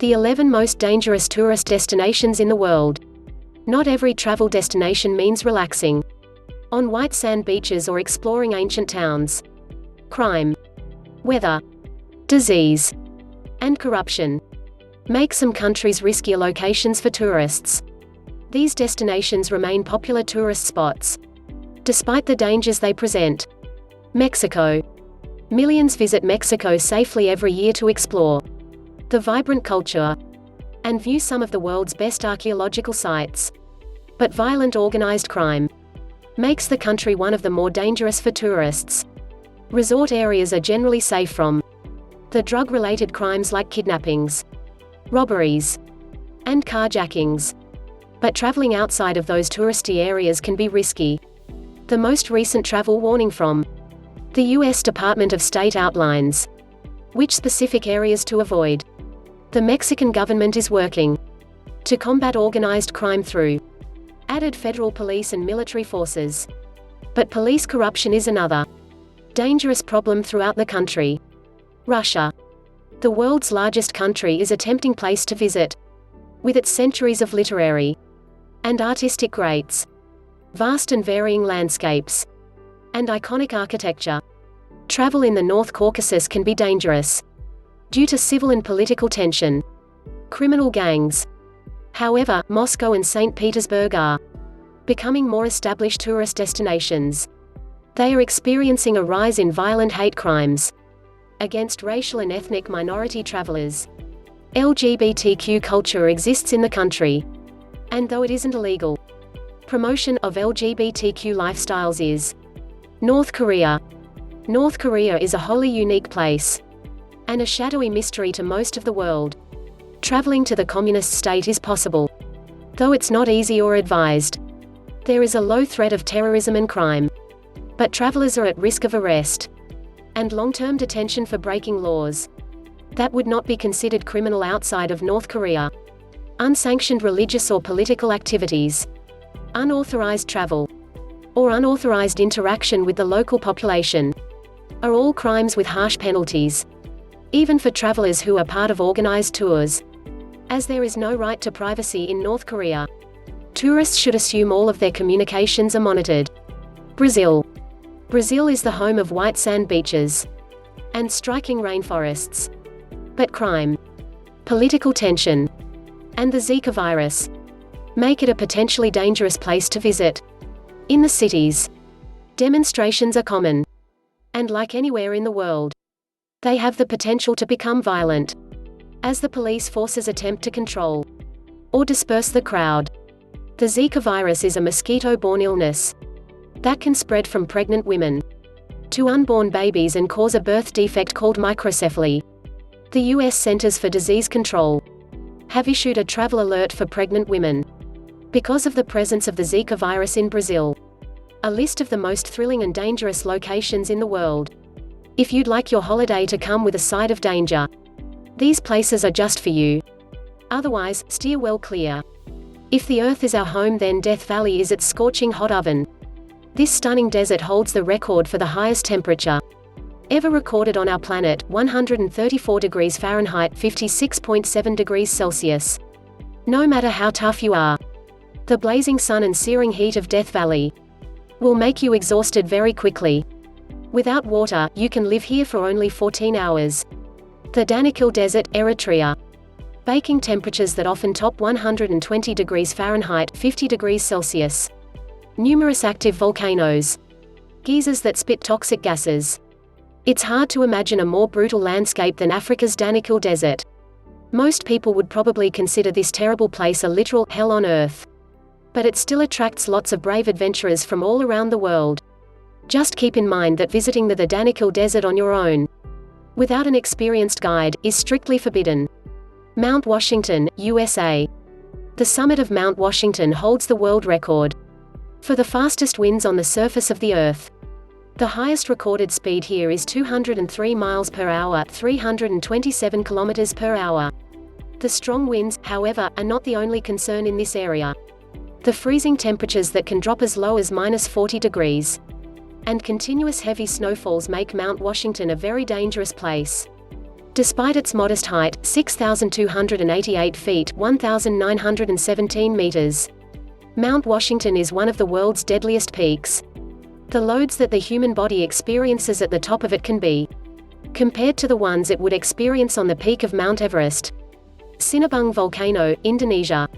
The 11 most dangerous tourist destinations in the world. Not every travel destination means relaxing on white sand beaches or exploring ancient towns. Crime, weather, disease, and corruption make some countries riskier locations for tourists. These destinations remain popular tourist spots, despite the dangers they present. Mexico. Millions visit Mexico safely every year to explore the vibrant culture and view some of the world's best archaeological sites. But violent organized crime makes the country one of the more dangerous for tourists. Resort areas are generally safe from the drug-related crimes like kidnappings, robberies, and carjackings. But traveling outside of those touristy areas can be risky. The most recent travel warning from the U.S. Department of State outlines which specific areas to avoid. The Mexican government is working to combat organized crime through added federal police and military forces. But police corruption is another dangerous problem throughout the country. Russia. The world's largest country is a tempting place to visit, with its centuries of literary and artistic greats, vast and varying landscapes, and iconic architecture. Travel in the North Caucasus can be dangerous due to civil and political tension, criminal gangs. However, Moscow and St. Petersburg are becoming more established tourist destinations. They are experiencing a rise in violent hate crimes against racial and ethnic minority travelers. LGBTQ culture exists in the country, and though it isn't illegal, promotion of LGBTQ lifestyles is. North Korea. North Korea is a wholly unique place and a shadowy mystery to most of the world. Traveling to the communist state is possible, though it's not easy or advised. There is a low threat of terrorism and crime, but travelers are at risk of arrest and long-term detention for breaking laws that would not be considered criminal outside of North Korea. Unsanctioned religious or political activities, unauthorized travel, or unauthorized interaction with the local population are all crimes with harsh penalties, even for travelers who are part of organized tours. As there is no right to privacy in North Korea, tourists should assume all of their communications are monitored. Brazil. Brazil is the home of white sand beaches and striking rainforests. But crime, political tension, and the Zika virus make it a potentially dangerous place to visit. In the cities, demonstrations are common, and like anywhere in the world, they have the potential to become violent as the police forces attempt to control or disperse the crowd. The Zika virus is a mosquito-borne illness that can spread from pregnant women to unborn babies and cause a birth defect called microcephaly. The U.S. Centers for Disease Control have issued a travel alert for pregnant women because of the presence of the Zika virus in Brazil. A list of the most thrilling and dangerous locations in the world. If you'd like your holiday to come with a side of danger, these places are just for you. Otherwise, steer well clear. If the Earth is our home, then Death Valley is its scorching hot oven. This stunning desert holds the record for the highest temperature ever recorded on our planet, 134 degrees Fahrenheit, 56.7 degrees Celsius. No matter how tough you are, the blazing sun and searing heat of Death Valley will make you exhausted very quickly. Without water, you can live here for only 14 hours. The Danakil Desert, Eritrea. Baking temperatures that often top 120 degrees Fahrenheit, 50 degrees Celsius. Numerous active volcanoes. Geysers that spit toxic gases. It's hard to imagine a more brutal landscape than Africa's Danakil Desert. Most people would probably consider this terrible place a literal hell on earth. But it still attracts lots of brave adventurers from all around the world. Just keep in mind that visiting the Danakil Desert on your own, without an experienced guide, is strictly forbidden. Mount Washington, USA. The summit of Mount Washington holds the world record for the fastest winds on the surface of the Earth. The highest recorded speed here is 203 miles per hour, 327 kilometers per hour. The strong winds, however, are not the only concern in this area. The freezing temperatures that can drop as low as -40 degrees and continuous heavy snowfalls make Mount Washington a very dangerous place. Despite its modest height, 6,288 feet (1,917 meters), Mount Washington is one of the world's deadliest peaks. The loads that the human body experiences at the top of it can be compared to the ones it would experience on the peak of Mount Everest. Sinabung Volcano, Indonesia.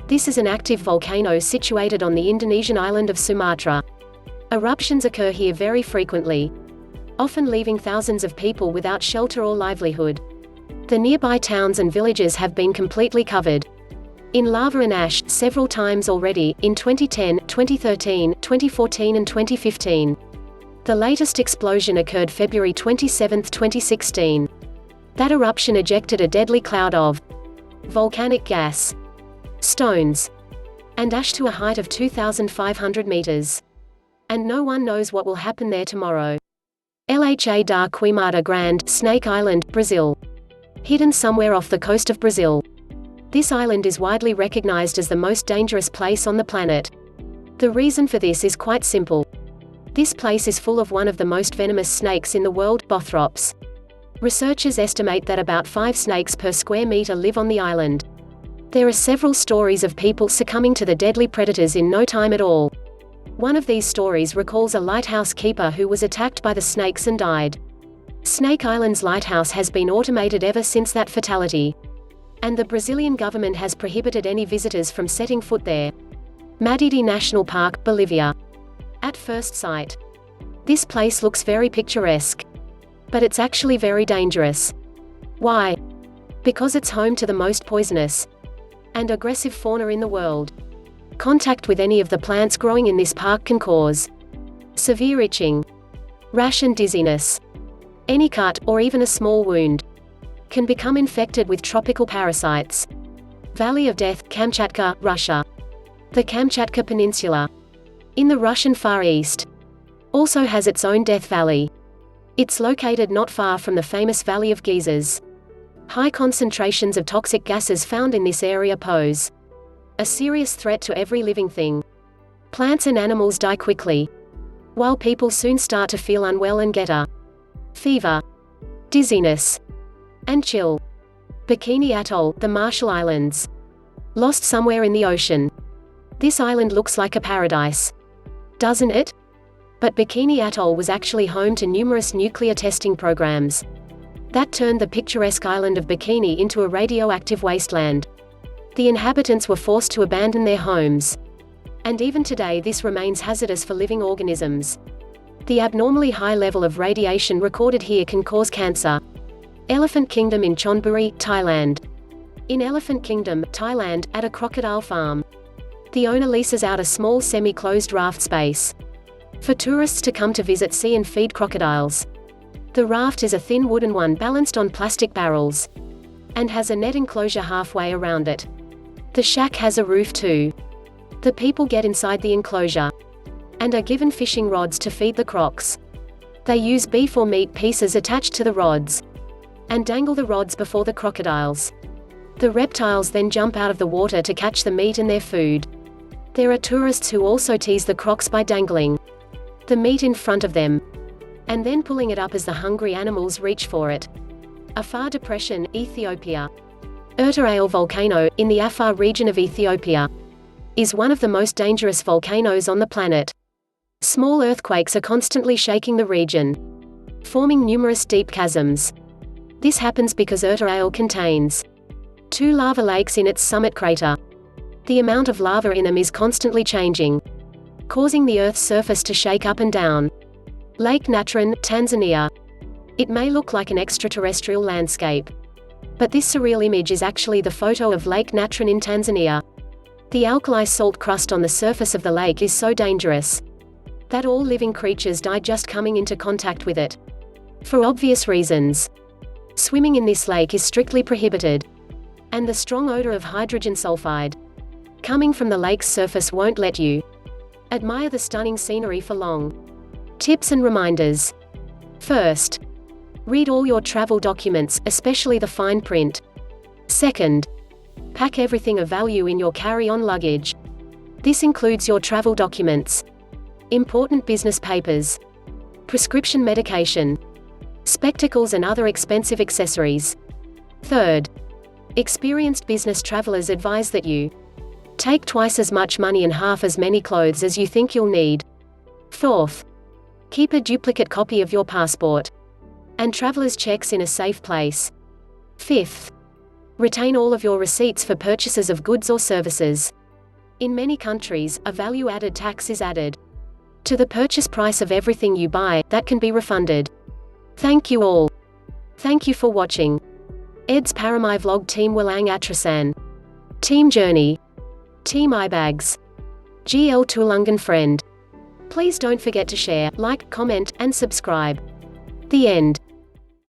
This is an active volcano situated on the Indonesian island of Sumatra. Eruptions occur here very frequently, often leaving thousands of people without shelter or livelihood. The nearby towns and villages have been completely covered in lava and ash several times already, in 2010, 2013, 2014 and 2015. The latest explosion occurred February 27, 2016. That eruption ejected a deadly cloud of volcanic gas, stones, and ash to a height of 2,500 meters. And no one knows what will happen there tomorrow. Lha da Queimada Grande, Snake Island, Brazil. Hidden somewhere off the coast of Brazil. This island is widely recognized as the most dangerous place on the planet. The reason for this is quite simple. This place is full of one of the most venomous snakes in the world, Bothrops. Researchers estimate that about 5 snakes per square meter live on the island. There are several stories of people succumbing to the deadly predators in no time at all. One of these stories recalls a lighthouse keeper who was attacked by the snakes and died. Snake Island's lighthouse has been automated ever since that fatality, and the Brazilian government has prohibited any visitors from setting foot there. Madidy National Park, Bolivia. At first sight, this place looks very picturesque, but it's actually very dangerous. Why? Because it's home to the most poisonous and aggressive fauna in the world. Contact with any of the plants growing in this park can cause severe itching, rash and dizziness. Any cut, or even a small wound, can become infected with tropical parasites. Valley of Death, Kamchatka, Russia. The Kamchatka Peninsula, in the Russian Far East, also has its own Death Valley. It's located not far from the famous Valley of Geysers. High concentrations of toxic gases found in this area pose a serious threat to every living thing. Plants and animals die quickly, while people soon start to feel unwell and get a fever, dizziness, and chill. Bikini Atoll, the Marshall Islands. Lost somewhere in the ocean. This island looks like a paradise, doesn't it? But Bikini Atoll was actually home to numerous nuclear testing programs that turned the picturesque island of Bikini into a radioactive wasteland. The inhabitants were forced to abandon their homes, and even today this remains hazardous for living organisms. The abnormally high level of radiation recorded here can cause cancer. Elephant Kingdom in Chonburi, Thailand. In Elephant Kingdom, Thailand, at a crocodile farm, the owner leases out a small semi-closed raft space for tourists to come to visit, see and feed crocodiles. The raft is a thin wooden one balanced on plastic barrels, and has a net enclosure halfway around it. The shack has a roof too. The people get inside the enclosure, and are given fishing rods to feed the crocs. They use beef or meat pieces attached to the rods, and dangle the rods before the crocodiles. The reptiles then jump out of the water to catch the meat and their food. There are tourists who also tease the crocs by dangling the meat in front of them, and then pulling it up as the hungry animals reach for it. Fardepression, Ethiopia. Edralyn volcano, in the Afar region of Ethiopia, is one of the most dangerous volcanoes on the planet. Small earthquakes are constantly shaking the region, forming numerous deep chasms. This happens because Edralyn contains 2 lava lakes in its summit crater. The amount of lava in them is constantly changing, causing the Earth's surface to shake up and down. Lake Natron, Tanzania. It may look like an extraterrestrial landscape, but this surreal image is actually the photo of Lake Natron in Tanzania. The alkali salt crust on the surface of the lake is so dangerous that all living creatures die just coming into contact with it. For obvious reasons, swimming in this lake is strictly prohibited, and the strong odor of hydrogen sulfide coming from the lake's surface won't let you admire the stunning scenery for long. Tips and reminders. First, read all your travel documents, especially the fine print. Second, pack everything of value in your carry-on luggage. This includes your travel documents, important business papers, prescription medication, spectacles and other expensive accessories. Third, experienced business travelers advise that you take twice as much money and half as many clothes as you think you'll need. Fourth, keep a duplicate copy of your passport and traveler's checks in a safe place. Fifth, retain all of your receipts for purchases of goods or services. In many countries, a value-added tax is added to the purchase price of everything you buy, that can be refunded. Thank you all. Thank you for watching. Ed's Parami Vlog Team Walang Atrasan. Team Journey. Team Eyebags. GL Tulungan Friend. Please don't forget to share, like, comment, and subscribe. The end.